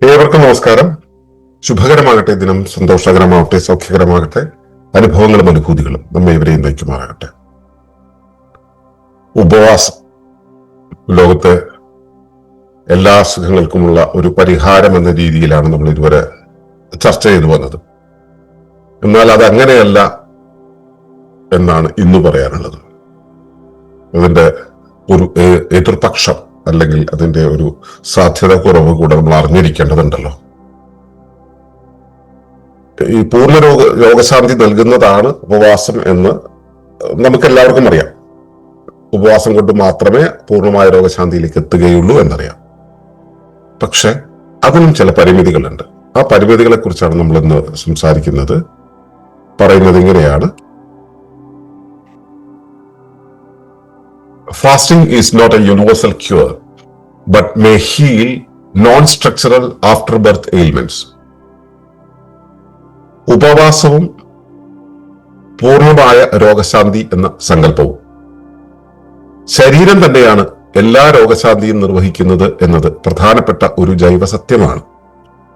ഏവർക്കും നമസ്കാരം. ശുഭകരമാകട്ടെ, ദിനം സന്തോഷകരമാകട്ടെ, സൗഖ്യകരമാകട്ടെ, അനുഭവങ്ങളും അനുഭൂതികളും നമ്മെ ഇവരെയും നയിക്കുമാറാകട്ടെ. ഉപവാസം ലോകത്തെ എല്ലാ അസുഖങ്ങൾക്കുമുള്ള ഒരു പരിഹാരം എന്ന രീതിയിലാണ് നമ്മൾ ഇതുവരെ ചർച്ച ചെയ്തു വന്നത്. എന്നാൽ അത് അങ്ങനെയല്ല എന്നാണ് ഇന്ന് പറയാനുള്ളത്. അതിന്റെ ഒരു എതിർപക്ഷം അല്ലെങ്കിൽ അതിന്റെ ഒരു സാധ്യത കുറവ് കൂടെ നമ്മൾ അറിഞ്ഞിരിക്കേണ്ടതുണ്ടല്ലോ. ഈ പൂർണ്ണ രോഗശാന്തി നൽകുന്നതാണ് ഉപവാസം എന്ന് നമുക്കെല്ലാവർക്കും അറിയാം. ഉപവാസം കൊണ്ട് മാത്രമേ പൂർണ്ണമായ രോഗശാന്തിയിലേക്ക് എത്തുകയുള്ളൂ എന്നറിയാം. പക്ഷെ അതിനും ചില പരിമിതികളുണ്ട്. ആ പരിമിതികളെ കുറിച്ചാണ് നമ്മൾ ഇന്ന് സംസാരിക്കുന്നത്. പറയുന്നത് ഇങ്ങനെയാണ്: Fasting is not a universal cure, but may heal non-structural after-birth ailments. ഉപവാസവും പൂർണ്ണമായ രോഗശാന്തി എന്ന സങ്കല്പവും ശരീരം തന്നെയാണ് എല്ലാ രോഗശാന്തിയും നിർവഹിക്കുന്നത് എന്നത് പ്രധാനപ്പെട്ട ഒരു ജൈവസത്യമാണ്.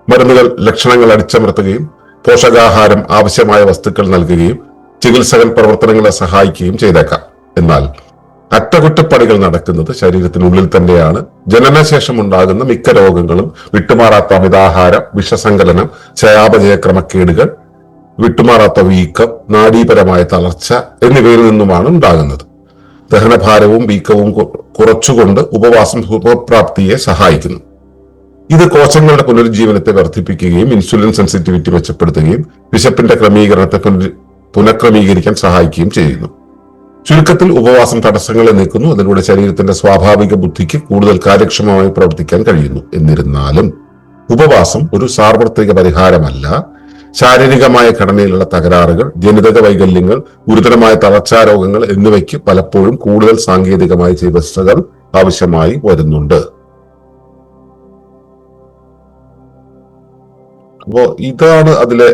മരുന്നുകൾ ലക്ഷണങ്ങൾ അടിച്ചമർത്തുകയും പോഷകാഹാരം ആവശ്യമായ വസ്തുക്കൾ നൽകുകയും ചികിത്സകൻ പ്രവർത്തനങ്ങളെ സഹായിക്കുകയും ചെയ്തേക്കാം. എന്നാൽ അറ്റകുറ്റപ്പണികൾ നടക്കുന്നത് ശരീരത്തിനുള്ളിൽ തന്നെയാണ്. ജനനശേഷം ഉണ്ടാകുന്ന മിക്ക രോഗങ്ങളും വിട്ടുമാറാത്ത അമിതാഹാരം, വിഷസങ്കലനം, ചയാപചയ ക്രമക്കേടുകൾ, വിട്ടുമാറാത്ത വീക്കം, നാഡീപരമായ തളർച്ച എന്നിവയിൽ നിന്നുമാണ് ഉണ്ടാകുന്നത്. ദഹനഭാരവും വീക്കവും കുറച്ചുകൊണ്ട് ഉപവാസം സുഖപ്രാപ്തിയെ സഹായിക്കുന്നു. ഇത് കോശങ്ങളുടെ പുനരുജ്ജീവനത്തെ വർദ്ധിപ്പിക്കുകയും ഇൻസുലിൻ സെൻസിറ്റിവിറ്റി മെച്ചപ്പെടുത്തുകയും വിശപ്പിന്റെ ക്രമീകരണത്തെ പുനഃക്രമീകരിക്കാൻ സഹായിക്കുകയും ചെയ്യുന്നു. ചുരുക്കത്തിൽ ഉപവാസം തടസ്സങ്ങളെ നീക്കുന്നു. അതിലൂടെ ശരീരത്തിന്റെ സ്വാഭാവിക ബുദ്ധിക്ക് കൂടുതൽ കാര്യക്ഷമമായി പ്രവർത്തിക്കാൻ കഴിയുന്നു. എന്നിരുന്നാലും ഉപവാസം ഒരു സാർവത്രിക പരിഹാരമല്ല. ശാരീരികമായ ഘടനയിലുള്ള തകരാറുകൾ, ജനിതക വൈകല്യങ്ങൾ, ഗുരുതരമായ തളർച്ചാരോഗങ്ങൾ എന്നിവയ്ക്ക് പലപ്പോഴും കൂടുതൽ സാങ്കേതികമായ ചികിത്സകൾ ആവശ്യമായി വരുന്നുണ്ട്. അപ്പോ ഇതാണ് അതിലെ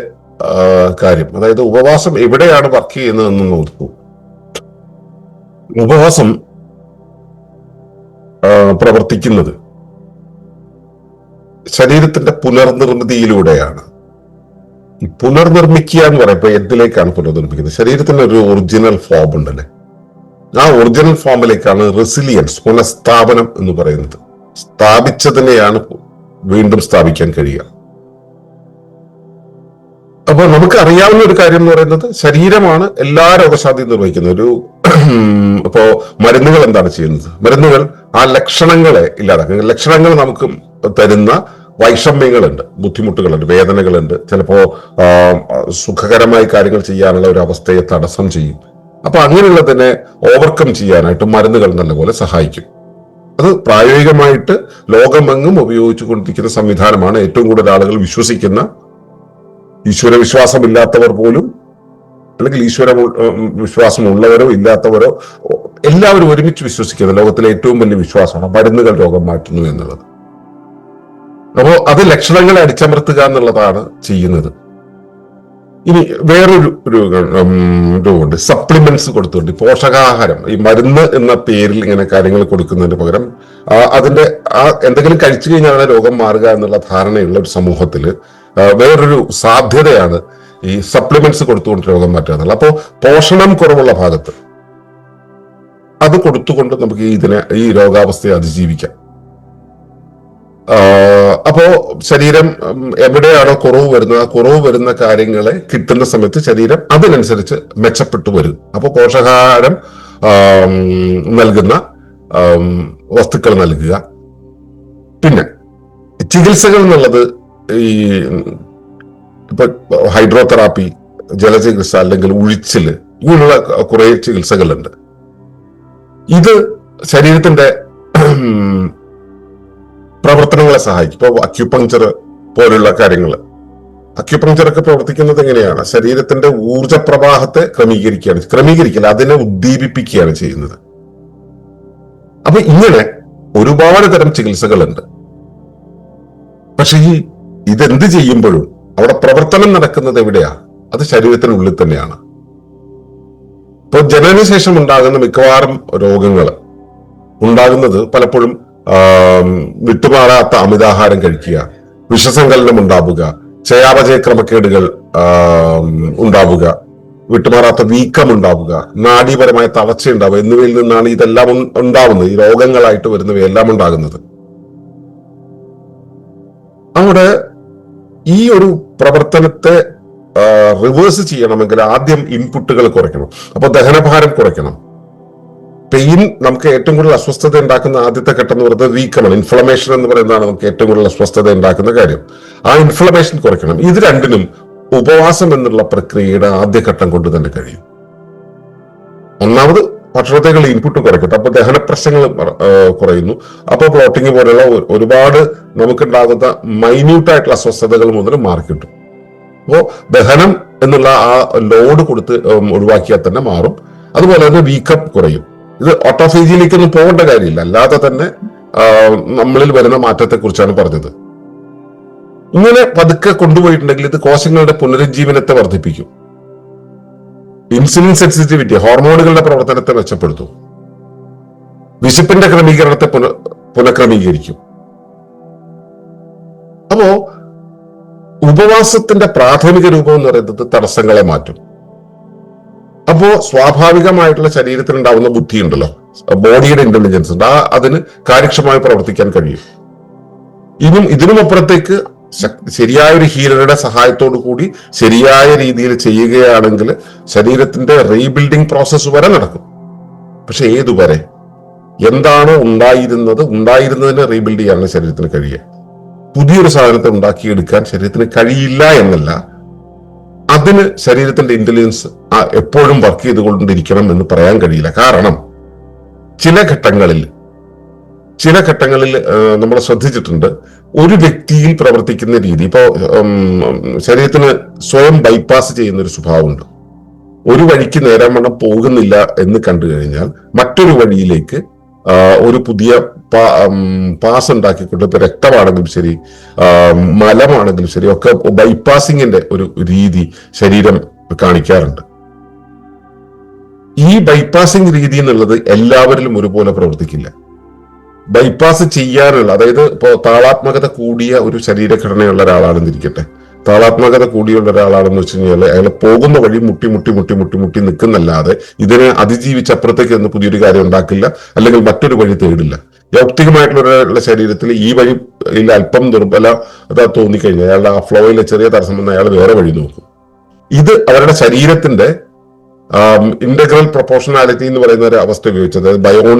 കാര്യം. അതായത് ഉപവാസം എവിടെയാണ് വർക്ക് ചെയ്യുന്നതെന്ന് നോക്കൂ. ഉപവാസം പ്രവർത്തിക്കുന്നത് ശരീരത്തിന്റെ പുനർനിർമ്മിതിയിലൂടെയാണ്. ഈ പുനർനിർമ്മിക്കുക എന്ന് പറയുമ്പോൾ എന്തിലേക്കാണ് പുനർനിർമ്മിക്കുന്നത്? ശരീരത്തിന് ഒരു ഒറിജിനൽ ഫോം ഉണ്ടല്ലേ, ആ ഒറിജിനൽ ഫോമിലേക്കാണ് റെസിലിയൻസ്, പുനഃസ്ഥാപനം എന്ന് പറയുന്നത്. സ്ഥാപിച്ചതിനെയാണ് വീണ്ടും സ്ഥാപിക്കാൻ കഴിയുക. അപ്പൊ നമുക്ക് അറിയാവുന്ന ഒരു കാര്യം എന്ന് പറയുന്നത് ശരീരമാണ് എല്ലാ രോഗശാന്തിയും നിർവഹിക്കുന്നത്. ഇപ്പോ മരുന്നുകൾ എന്താണ് ചെയ്യുന്നത്? മരുന്നുകൾ ആ ലക്ഷണങ്ങളെ ഇല്ലാതാക്കുക. ലക്ഷണങ്ങൾ നമുക്ക് തരുന്ന വൈഷമ്യങ്ങളുണ്ട്, ബുദ്ധിമുട്ടുകളുണ്ട്, വേദനകളുണ്ട്. ചിലപ്പോ സുഖകരമായി കാര്യങ്ങൾ ചെയ്യാനുള്ള ഒരു അവസ്ഥയെ തടസ്സം ചെയ്യും. അപ്പൊ അങ്ങനെയുള്ളതിനെ ഓവർകം ചെയ്യാനായിട്ട് മരുന്നുകൾ നല്ലപോലെ സഹായിക്കും. അത് പ്രായോഗികമായിട്ട് ലോകമെങ്ങും ഉപയോഗിച്ചു കൊണ്ടിരിക്കുന്ന സംവിധാനമാണ്. ഏറ്റവും കൂടുതൽ ആളുകൾ വിശ്വസിക്കുന്ന, ഈശ്വര വിശ്വാസമില്ലാത്തവർ പോലും, അല്ലെങ്കിൽ ഈശ്വര വിശ്വാസമുള്ളവരോ ഇല്ലാത്തവരോ എല്ലാവരും ഒരുമിച്ച് വിശ്വസിക്കുന്ന ലോകത്തിലെ ഏറ്റവും വലിയ വിശ്വാസമാണ് മരുന്നുകൾ രോഗം മാറ്റുന്നു എന്നുള്ളത്. അപ്പോ അത് ലക്ഷണങ്ങളെ അടിച്ചമർത്തുക എന്നുള്ളതാണ് ചെയ്യുന്നത്. ഇനി വേറൊരു ഇതുകൊണ്ട് സപ്ലിമെന്റ്സ് കൊടുത്തുകൊണ്ട് പോഷകാഹാരം, ഈ മരുന്ന് എന്ന പേരിൽ ഇങ്ങനെ കാര്യങ്ങൾ കൊടുക്കുന്നതിന് പകരം അതിന്റെ എന്തെങ്കിലും കഴിച്ചു കഴിഞ്ഞാണ് രോഗം മാറുക എന്നുള്ള ധാരണയുള്ള ഒരു സമൂഹത്തില് വേറൊരു സാധ്യതയാണ് ഈ സപ്ലിമെന്റ്സ് കൊടുത്തുകൊണ്ട് രോഗം മാറ്റുക എന്നുള്ളത്. അപ്പോ പോഷണം കുറവുള്ള ഭാഗത്ത് അത് കൊടുത്തുകൊണ്ട് നമുക്ക് ഈ രോഗാവസ്ഥയെ അതിജീവിക്കാം. അപ്പോ ശരീരം എവിടെയാണോ കുറവ് വരുന്ന കാര്യങ്ങളെ കിട്ടുന്ന സമയത്ത് ശരീരം അതിനനുസരിച്ച് മെച്ചപ്പെട്ടു വരും. അപ്പോ പോഷകാഹാരം നൽകുന്ന വസ്തുക്കൾ നൽകുക. പിന്നെ ചികിത്സകൾ എന്നുള്ളത് ഈ ഇപ്പൊ ഹൈഡ്രോതെറാപ്പി, ജലചികിത്സ, അല്ലെങ്കിൽ ഉഴിച്ചില്, ഇങ്ങനെയുള്ള കുറെ ചികിത്സകളുണ്ട്. ഇത് ശരീരത്തിന്റെ പ്രവർത്തനങ്ങളെ സഹായിക്കും. ഇപ്പൊ അക്യുപങ്ചർ പോലുള്ള കാര്യങ്ങൾ, അക്യുപങ്ചറൊക്കെ പ്രവർത്തിക്കുന്നത് എങ്ങനെയാണ്? ശരീരത്തിന്റെ ഊർജ പ്രവാഹത്തെ ക്രമീകരിക്കല അതിനെ ഉദ്ദീപിപ്പിക്കുകയാണ് ചെയ്യുന്നത്. അപ്പൊ ഇങ്ങനെ ഒരുപാട് തരം ചികിത്സകളുണ്ട്. പക്ഷെ ഇതെന്ത് ചെയ്യുമ്പോഴും അവിടെ പ്രവർത്തനം നടക്കുന്നത് എവിടെയാ? അത് ശരീരത്തിനുള്ളിൽ തന്നെയാണ്. ഇപ്പൊ ജനനശേഷം ഉണ്ടാകുന്ന മിക്കവാറും രോഗങ്ങൾ ഉണ്ടാകുന്നത് പലപ്പോഴും വിട്ടുമാറാത്ത അമിതാഹാരം കഴിക്കുക, വിഷസങ്കലനം ഉണ്ടാവുക, ചയാപചയ ക്രമക്കേടുകൾ ഉണ്ടാവുക, വിട്ടുമാറാത്ത വീക്കം ഉണ്ടാവുക, നാഡീപരമായ തളർച്ച ഉണ്ടാവുക എന്നിവയിൽ നിന്നാണ് ഇതെല്ലാം ഉണ്ടാവുന്നത്. ഈ രോഗങ്ങളായിട്ട് വരുന്നവയെല്ലാം ഉണ്ടാകുന്നത്. അവിടെ ഈ ഒരു പ്രവർത്തനത്തെ റിവേഴ്സ് ചെയ്യണമെങ്കിൽ ആദ്യം ഇൻപുട്ടുകൾ കുറയ്ക്കണം. അപ്പൊ ദഹനഭാരം കുറയ്ക്കണം. പെയിൻ നമുക്ക് ഏറ്റവും കൂടുതൽ അസ്വസ്ഥത ഉണ്ടാക്കുന്ന ആദ്യത്തെ ഘട്ടം എന്ന് പറയുന്നത് വീക്കമാണ്. ഇൻഫ്ലമേഷൻ എന്ന് പറയുന്നതാണ് നമുക്ക് ഏറ്റവും കൂടുതൽ അസ്വസ്ഥത ഉണ്ടാക്കുന്ന കാര്യം. ആ ഇൻഫ്ലമേഷൻ കുറയ്ക്കണം. ഇത് രണ്ടിനും ഉപവാസം എന്നുള്ള പ്രക്രിയയുടെ ആദ്യഘട്ടം കൊണ്ട് തന്നെ കഴിയും. ഒന്നാമത് ഭക്ഷണത്തേക്കുള്ള ഇൻപുട്ട് കുറയ്ക്കട്ടെ, അപ്പൊ ദഹന പ്രശ്നങ്ങൾ കുറയുന്നു. അപ്പൊ ബ്ലോട്ടിങ് പോലെയുള്ള ഒരുപാട് നമുക്കുണ്ടാകുന്ന മൈന്യൂട്ടായിട്ടുള്ള അസ്വസ്ഥതകൾ മുതൽ മാറിക്കിട്ടും. അപ്പോ ദഹനം എന്നുള്ള ആ ലോഡ് കൊടുത്ത് ഒഴിവാക്കിയാൽ തന്നെ മാറും. അതുപോലെ തന്നെ വീക്കം കുറയും. ഇത് ഓട്ടോഫേജിയിലേക്കൊന്നും പോകേണ്ട കാര്യമില്ല, അല്ലാതെ തന്നെ നമ്മളിൽ വരുന്ന മാറ്റത്തെ കുറിച്ചാണ് പറഞ്ഞത്. ഇങ്ങനെ പതുക്കെ കൊണ്ടുപോയിട്ടുണ്ടെങ്കിൽ ഇത് കോശങ്ങളുടെ പുനരുജ്ജീവനത്തെ വർദ്ധിപ്പിക്കും, ഇൻസുലിൻ സെൻസിറ്റിവിറ്റി, ഹോർമോണുകളുടെ പ്രവർത്തനത്തെ മെച്ചപ്പെടുത്തും, വിശപ്പിന്റെ ക്രമീകരണത്തെ പുനഃക്രമീകരിക്കും. അപ്പോ ഉപവാസത്തിന്റെ പ്രാഥമിക രൂപം എന്ന് പറയുന്നത് തടസ്സങ്ങളെ മാറ്റും. അപ്പോ സ്വാഭാവികമായിട്ടുള്ള ശരീരത്തിൽ ഉണ്ടാവുന്ന ബുദ്ധി ഉണ്ടല്ലോ, ബോഡിയുടെ ഇന്റലിജൻസ് ഉണ്ട്, അതിന് കാര്യക്ഷമമായി പ്രവർത്തിക്കാൻ കഴിയും. ഇതിനുമപ്പുറത്തേക്ക് ശരിയായ ഒരു ഹീലറുടെ സഹായത്തോടു കൂടി ശരിയായ രീതിയിൽ ചെയ്യുകയാണെങ്കിൽ ശരീരത്തിന്റെ റീബിൽഡിംഗ് പ്രോസസ്സ് വരെ നടക്കും. പക്ഷെ ഏതുവരെ? എന്താണോ ഉണ്ടായിരുന്നതിനെ റീബിൽഡ് ചെയ്യാനുള്ള ശരീരത്തിന് കഴിയുക. പുതിയൊരു സാധനത്തെ ഉണ്ടാക്കിയെടുക്കാൻ ശരീരത്തിന് കഴിയില്ല എന്നല്ല, അതിന് ശരീരത്തിന്റെ ഇന്റലിജൻസ് എപ്പോഴും വർക്ക് ചെയ്തുകൊണ്ടിരിക്കണം എന്ന് പറയാൻ കഴിയില്ല. കാരണം ചില ഘട്ടങ്ങളിൽ നമ്മൾ ശ്രദ്ധിച്ചിട്ടുണ്ട്, ഒരു വ്യക്തിയിൽ പ്രവർത്തിക്കുന്ന രീതി. ഇപ്പോ ശരീരത്തിന് സ്വയം ബൈപ്പാസ് ചെയ്യുന്ന ഒരു സ്വഭാവമുണ്ട്. ഒരു വഴിക്ക് നേരാൻ വണ്ണം പോകുന്നില്ല എന്ന് കണ്ടു കഴിഞ്ഞാൽ മറ്റൊരു വഴിയിലേക്ക് ഒരു പുതിയ പാസ് ഉണ്ടാക്കിക്കൊണ്ട്, ഇപ്പൊ രക്തമാണെങ്കിലും ശരി, മലമാണെങ്കിലും ശരി, ഒക്കെ ബൈപ്പാസിങ്ങിന്റെ ഒരു രീതി ശരീരം കാണിക്കാറുണ്ട്. ഈ ബൈപ്പാസിംഗ് രീതി എന്നുള്ളത് എല്ലാവരിലും ഒരുപോലെ പ്രവർത്തിക്കില്ല. ബൈപ്പാസ് ചെയ്യാനുള്ള, അതായത് ഇപ്പോ താളാത്മകത കൂടിയ ഒരു ശരീരഘടനയുള്ള ഒരാളാണെന്നിരിക്കട്ടെ, താളാത്മകത കൂടിയുള്ള ഒരാളാണെന്ന് വെച്ച് കഴിഞ്ഞാൽ അയാൾ പോകുന്ന വഴി മുട്ടി നിൽക്കുന്നല്ലാതെ ഇതിനെ അതിജീവിച്ച് അപ്പുറത്തേക്ക് നിന്ന് പുതിയൊരു കാര്യം ഉണ്ടാക്കില്ല, അല്ലെങ്കിൽ മറ്റൊരു വഴി തേടില്ല. യൗക്തികമായിട്ടുള്ള ഒരാളുടെ ശരീരത്തിൽ ഈ വഴിയിൽ അല്പം ദുർബലത തോന്നിക്കഴിഞ്ഞാൽ അയാളുടെ ആ ഫ്ലോയിലെ ചെറിയ തടസ്സം വന്ന് അയാൾ വേറെ വഴി നോക്കും. ഇത് അവരുടെ ശരീരത്തിന്റെ ഇന്റഗ്രൽ പ്രൊപ്പോർഷണാലിറ്റി എന്ന് പറയുന്ന ഒരു അവസ്ഥ ഉപയോഗിച്ചത്, ബയോൺ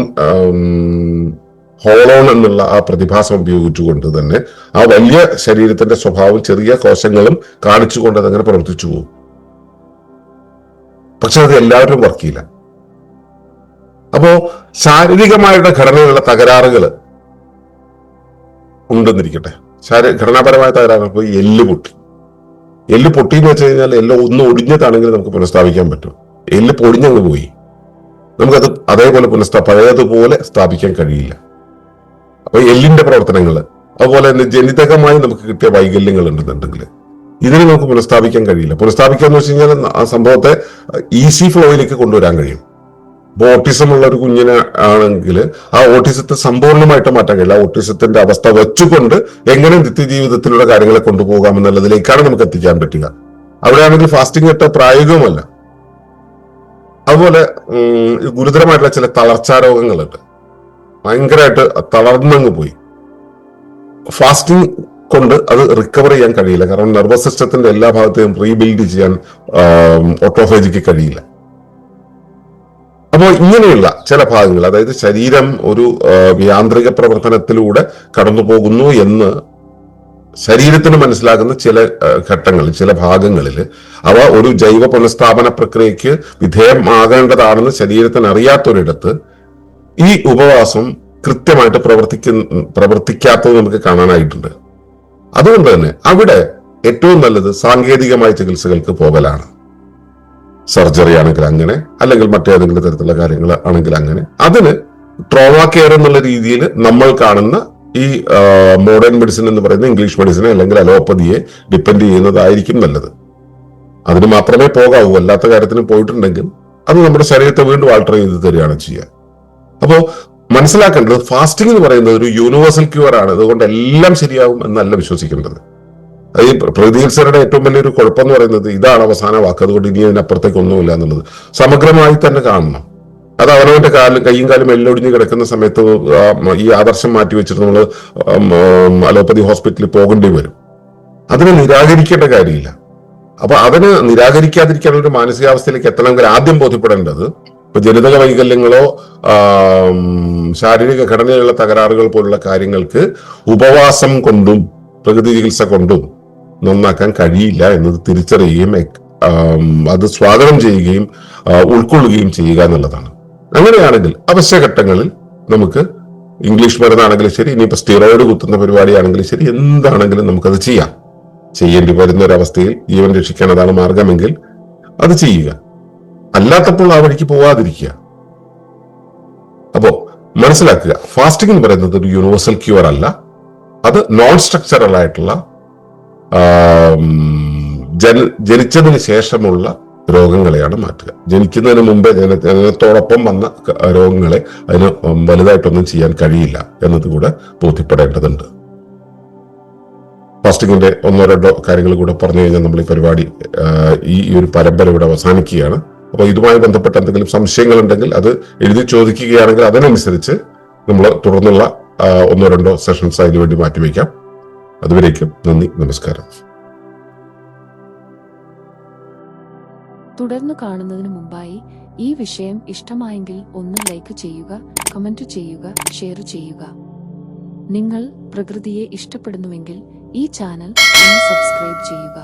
ഹോളോൺ എന്നുള്ള ആ പ്രതിഭാസം ഉപയോഗിച്ചുകൊണ്ട് തന്നെ ആ വലിയ ശരീരത്തിന്റെ സ്വഭാവം ചെറിയ കോശങ്ങളും കാണിച്ചുകൊണ്ട് അതങ്ങനെ പ്രവർത്തിച്ചു പോകും. പക്ഷെ അത് എല്ലാവരും വർക്ക് ചെയ്യില്ല. അപ്പോ ശാരീരികമായിട്ട് ഘടനയിലുള്ള തകരാറുകൾ ഉണ്ടെന്നിരിക്കട്ടെ, ഘടനാപരമായ തകരാറുകൾ. ഇപ്പൊ എല്ല് പൊട്ടി എന്ന് വെച്ച് കഴിഞ്ഞാൽ എല്ലാം ഒന്ന് ഒടിഞ്ഞതാണെങ്കിൽ നമുക്ക് പുനഃസ്ഥാപിക്കാൻ പറ്റും. എല്ല് പൊടിഞ്ഞങ്ങ് പോയി, നമുക്കത് അതേപോലെ പഴയതുപോലെ സ്ഥാപിക്കാൻ കഴിയില്ല. അപ്പൊ എല്ലിന്റെ പ്രവർത്തനങ്ങൾ, അതുപോലെ തന്നെ ജനിതകമായി നമുക്ക് കിട്ടിയ വൈകല്യങ്ങൾ ഉണ്ടെന്നുണ്ടെങ്കിൽ ഇതിനെ നമുക്ക് പുനഃസ്ഥാപിക്കാൻ കഴിയില്ല. പുനഃസ്ഥാപിക്കാന്ന് വെച്ച് കഴിഞ്ഞാൽ ആ സംഭവത്തെ ഈസി ഫ്ലോയിലേക്ക് കൊണ്ടുവരാൻ കഴിയും. ഇപ്പൊ ഓട്ടിസം ഉള്ള ഒരു കുഞ്ഞിനെ ആണെങ്കിൽ ആ ഓട്ടിസത്തെ സമ്പൂർണ്ണമായിട്ട് മാറ്റാൻ കഴിയില്ല. ആ ഓട്ടിസത്തിന്റെ അവസ്ഥ വെച്ചുകൊണ്ട് എങ്ങനെ നിത്യജീവിതത്തിലുള്ള കാര്യങ്ങളെ കൊണ്ടുപോകാം എന്നുള്ളതിലേക്കാണ് നമുക്ക് എത്തിക്കാൻ പറ്റുക. അവിടെയാണെങ്കിൽ ഫാസ്റ്റിംഗ് ഇട്ട പ്രായോഗികമല്ല. അതുപോലെ ഗുരുതരമായിട്ടുള്ള ചില തളർച്ചാരോഗങ്ങളുണ്ട്, ഭയങ്കരമായിട്ട് തളർന്നങ്ങ് പോയി. ഫാസ്റ്റിംഗ് കൊണ്ട് അത് റിക്കവർ ചെയ്യാൻ കഴിയില്ല, കാരണം നെർവസ് സിസ്റ്റത്തിന്റെ എല്ലാ ഭാഗത്തെയും റീബിൽഡ് ചെയ്യാൻ ഓട്ടോഫേജിക്ക് കഴിയില്ല. അപ്പോൾ ഇങ്ങനെയുള്ള ചില ഭാഗങ്ങൾ, അതായത് ശരീരം ഒരു യാന്ത്രിക പ്രവർത്തനത്തിലൂടെ കടന്നു പോകുന്നു എന്ന് ശരീരത്തിന് മനസ്സിലാകുന്ന ചില ഘട്ടങ്ങളിൽ, ചില ഭാഗങ്ങളിൽ അവ ഒരു ജൈവ പുനഃസ്ഥാപന പ്രക്രിയക്ക് വിധേയമാകേണ്ടതാണെന്ന് ശരീരത്തിന് അറിയാത്തൊരിടത്ത് ഈ ഉപവാസം കൃത്യമായിട്ട് പ്രവർത്തിക്കാത്തത് നമുക്ക് കാണാനായിട്ടുണ്ട്. അതുകൊണ്ട് തന്നെ അവിടെ ഏറ്റവും നല്ലത് സാങ്കേതികമായ ചികിത്സകൾക്ക് പോകലാണ്. സർജറി ആണെങ്കിൽ അങ്ങനെ, അല്ലെങ്കിൽ മറ്റേതെങ്കിലും തരത്തിലുള്ള കാര്യങ്ങൾ ആണെങ്കിൽ അങ്ങനെ. അതിന് ട്രോമ കെയർ എന്നുള്ള രീതിയിൽ നമ്മൾ കാണുന്ന ഈ മോഡേൺ മെഡിസിൻ എന്ന് പറയുന്ന ഇംഗ്ലീഷ് മെഡിസിനെ അല്ലെങ്കിൽ അലോപ്പതിയെ ഡിപ്പെൻഡ് ചെയ്യുന്നതായിരിക്കും നല്ലത്. അതിന് മാത്രമേ പോകാവൂ. അല്ലാത്ത കാര്യത്തിന് പോയിട്ടുണ്ടെങ്കിൽ അത് നമ്മുടെ ശരീരത്തെ വീണ്ടും ആൾട്ടർ ചെയ്ത് തരികയാണ് ചെയ്യുക. അപ്പോ മനസ്സിലാക്കേണ്ടത് ഫാസ്റ്റിംഗ് എന്ന് പറയുന്നത് ഒരു യൂണിവേഴ്സൽ ക്യൂർ ആണ്. അതുകൊണ്ട് എല്ലാം ശരിയാവും എന്നല്ല വിശ്വസിക്കേണ്ടത്. അത് ഈ പ്രകൃതിയുടെ ഏറ്റവും വലിയൊരു കുഴപ്പം എന്ന് പറയുന്നത് ഇതാണ് അവസാന വാക്ക്, അതുകൊണ്ട് ഇനി അതിനപ്പുറത്തേക്ക് ഒന്നുമില്ല എന്നുള്ളത്. സമഗ്രമായി തന്നെ കാണണം. അത് അവനവന്റെ കൈയും കാലും എല്ലൊടിഞ്ഞ് കിടക്കുന്ന സമയത്ത് ഈ ആദർശം മാറ്റി വെച്ചിട്ട് നമ്മൾ അലോപ്പതി ഹോസ്പിറ്റലിൽ പോകേണ്ടി വരും. അതിനെ നിരാകരിക്കേണ്ട കാര്യമില്ല. അപ്പൊ അതിന് നിരാകരിക്കാതിരിക്കാനുള്ള ഒരു മാനസികാവസ്ഥയിലേക്ക് എത്തണമെങ്കിൽ ആദ്യം ബോധ്യപ്പെടേണ്ടത് ഇപ്പൊ ജനിതക വൈകല്യങ്ങളോ ശാരീരിക ഘടനയിലുള്ള തകരാറുകൾ പോലുള്ള കാര്യങ്ങൾക്ക് ഉപവാസം കൊണ്ടും പ്രകൃതി ചികിത്സ കൊണ്ടും നന്നാക്കാൻ കഴിയില്ല എന്നത് തിരിച്ചറിയുകയും അത് സ്വാഗതം ചെയ്യുകയും ഉൾക്കൊള്ളുകയും ചെയ്യുക എന്നുള്ളതാണ്. അങ്ങനെയാണെങ്കിൽ അവശ്യഘട്ടങ്ങളിൽ നമുക്ക് ഇംഗ്ലീഷ് മരുന്നാണെങ്കിലും ശരി, ഇനിയിപ്പോ സ്റ്റീറോയിഡ് കുത്തുന്ന പരിപാടിയാണെങ്കിലും ശരി, എന്താണെങ്കിലും നമുക്കത് ചെയ്യാം. ചെയ്യേണ്ടി വരുന്ന ഒരവസ്ഥയിൽ ജീവൻ രക്ഷിക്കാൻ അതാണ് മാർഗമെങ്കിൽ അത് ചെയ്യുക. അല്ലാത്തപ്പോൾ ആ വഴിക്ക് പോവാതിരിക്കുക. അപ്പോ മനസ്സിലാക്കുക, ഫാസ്റ്റിംഗ് എന്ന് പറയുന്നത് ഒരു യൂണിവേഴ്സൽ ക്യൂർ അല്ല. അത് നോൺ സ്ട്രക്ചറൽ ആയിട്ടുള്ള ജനിച്ചതിന് ശേഷമുള്ള രോഗങ്ങളെയാണ് മാറ്റുക. ജനിക്കുന്നതിന് മുമ്പേ ജനനത്തോടൊപ്പം വന്ന രോഗങ്ങളെ അതിന് വലുതായിട്ടൊന്നും ചെയ്യാൻ കഴിയില്ല എന്നത് കൂടെ ബോധ്യപ്പെടേണ്ടതുണ്ട്. ഫാസ്റ്റിങ്ങിന്റെ 1-2 കാര്യങ്ങൾ കൂടെ പറഞ്ഞു കഴിഞ്ഞാൽ നമ്മൾ ഈ പരിപാടി ഈ ഒരു പരമ്പര ഇവിടെ അവസാനിക്കുകയാണ്. അപ്പൊ ഇതുമായി ബന്ധപ്പെട്ട എന്തെങ്കിലും സംശയങ്ങൾ ഉണ്ടെങ്കിൽ അത് എഴുതി ചോദിക്കുകയാണെങ്കിൽ അതിനനുസരിച്ച് നമ്മൾ തുടർന്നുള്ള 1-2 സെഷൻസ് അതിനുവേണ്ടി മാറ്റിവെക്കാം. അതുവരേക്കും നന്ദി, നമസ്കാരം. തുടർന്ന് കാണുന്നതിന് മുമ്പായി ഈ വിഷയം ഇഷ്ടമായെങ്കിൽ ഒന്ന് ലൈക്ക് ചെയ്യുക, കമന്റ് ചെയ്യുക, ഷെയർ ചെയ്യുക. നിങ്ങൾ പ്രകൃതിയെ ഇഷ്ടപ്പെടുന്നുവെങ്കിൽ ഈ ചാനൽ ഒന്ന് സബ്സ്ക്രൈബ് ചെയ്യുക.